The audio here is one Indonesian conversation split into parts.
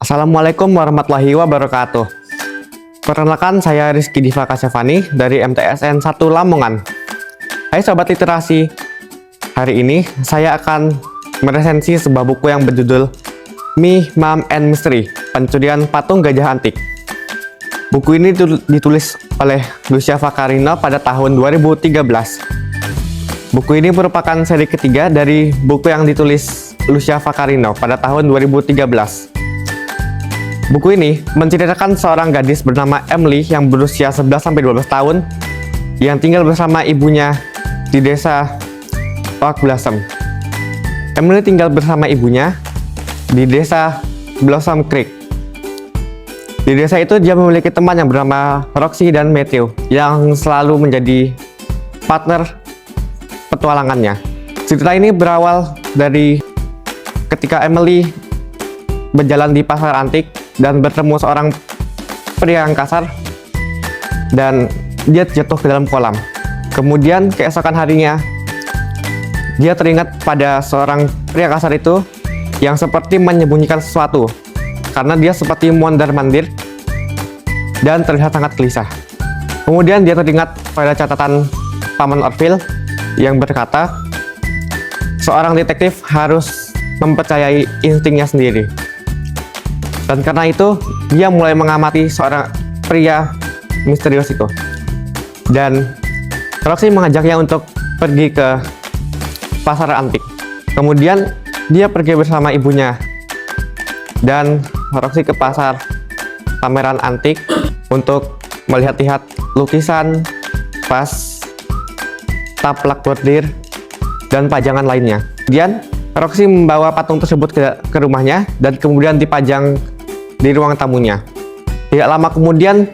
Assalamualaikum warahmatullahi wabarakatuh. Perkenalkan, saya Rizky Diva Kasyafani dari MTSN 1 Lamongan. Hai Sobat Literasi, hari ini saya akan meresensi sebuah buku yang berjudul Me, Mom, and Mystery, Pencurian Patung Gajah Antik. Buku ini ditulis oleh Lucia Vaccarino pada tahun 2013. Buku ini merupakan seri ketiga dari buku yang ditulis Lucia Vaccarino pada tahun 2013. Buku ini menceritakan seorang gadis bernama Emily yang berusia 11-12 tahun yang tinggal bersama ibunya di desa Oak Blossom. Emily tinggal bersama ibunya di desa Blossom Creek. Di desa itu dia memiliki teman yang bernama Roxy dan Matthew yang selalu menjadi partner petualangannya. Cerita ini berawal dari ketika Emily berjalan di pasar antik dan bertemu seorang pria yang kasar dan dia jatuh ke dalam kolam. Kemudian keesokan harinya dia teringat pada seorang pria kasar itu yang seperti menyembunyikan sesuatu karena dia seperti mondar-mandir dan terlihat sangat gelisah. Kemudian dia teringat pada catatan Paman Orville yang berkata seorang detektif harus mempercayai instingnya sendiri. Dan karena itu, dia mulai mengamati seorang pria misterius itu. Dan Roxy mengajaknya untuk pergi ke pasar antik. Kemudian dia pergi bersama ibunya. Dan Roxy ke pasar pameran antik untuk melihat-lihat lukisan, vas, taplak bordir, dan pajangan lainnya. Kemudian Roxy membawa patung tersebut ke rumahnya dan kemudian dipajang di ruang tamunya. Tidak lama kemudian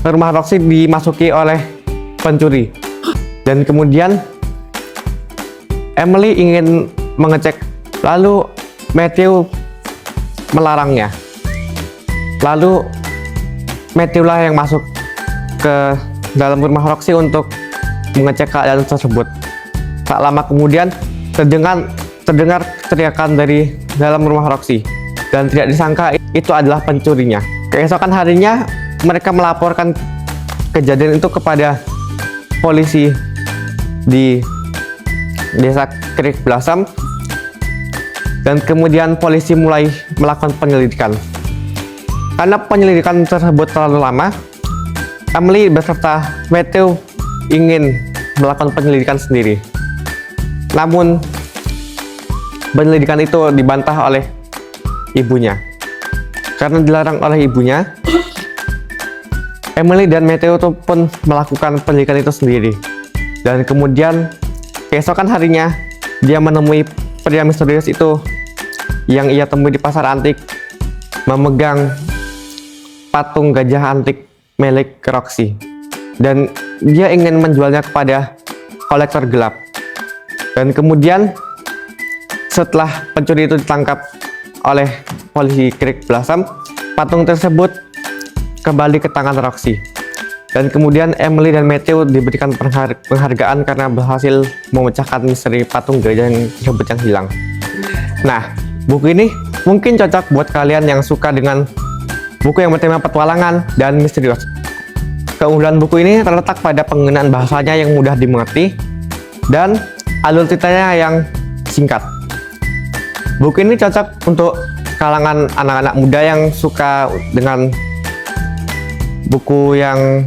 rumah Roxy dimasuki oleh pencuri dan kemudian Emily ingin mengecek, lalu Matthew melarangnya. Lalu Matthew lah yang masuk ke dalam rumah Roxy untuk mengecek keadaan tersebut. Tak lama kemudian terdengar teriakan dari dalam rumah Roxy dan tidak disangka itu adalah pencurinya. Keesokan harinya mereka melaporkan kejadian itu kepada polisi di desa Creek Blossom dan kemudian polisi mulai melakukan penyelidikan. Karena penyelidikan tersebut terlalu lama, Emily beserta Matthew ingin melakukan penyelidikan sendiri. Namun penyelidikan itu dibantah oleh ibunya. Karena dilarang oleh ibunya, Emily dan Matthew pun melakukan penyelidikan itu sendiri. Dan kemudian keesokan harinya dia menemui pria misterius itu yang ia temui di pasar antik memegang patung gajah antik milik Roxy. Dan dia ingin menjualnya kepada kolektor gelap. Dan kemudian setelah pencuri itu ditangkap oleh polisi Creek Blossom, patung tersebut kembali ke tangan Roxy. Dan kemudian Emily dan Matthew diberikan penghargaan karena berhasil memecahkan misteri patung gajah tersebut yang hilang. Nah, buku ini mungkin cocok buat kalian yang suka dengan buku yang bertema petualangan dan misterius. Keunggulan buku ini terletak pada penggunaan bahasanya yang mudah dimengerti dan alur ceritanya yang singkat. Buku ini cocok untuk kalangan anak-anak muda yang suka dengan buku yang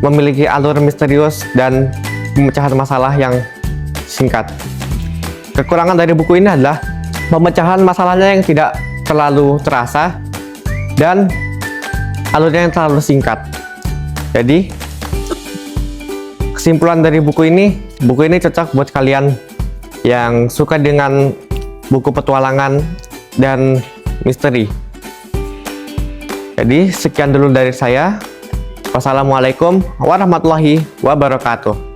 memiliki alur misterius dan pemecahan masalah yang singkat. Kekurangan dari buku ini adalah pemecahan masalahnya yang tidak terlalu terasa dan alurnya yang terlalu singkat. Jadi kesimpulan dari buku ini cocok buat kalian yang suka dengan buku petualangan dan misteri. Jadi sekian dulu dari saya. Wassalamualaikum warahmatullahi wabarakatuh.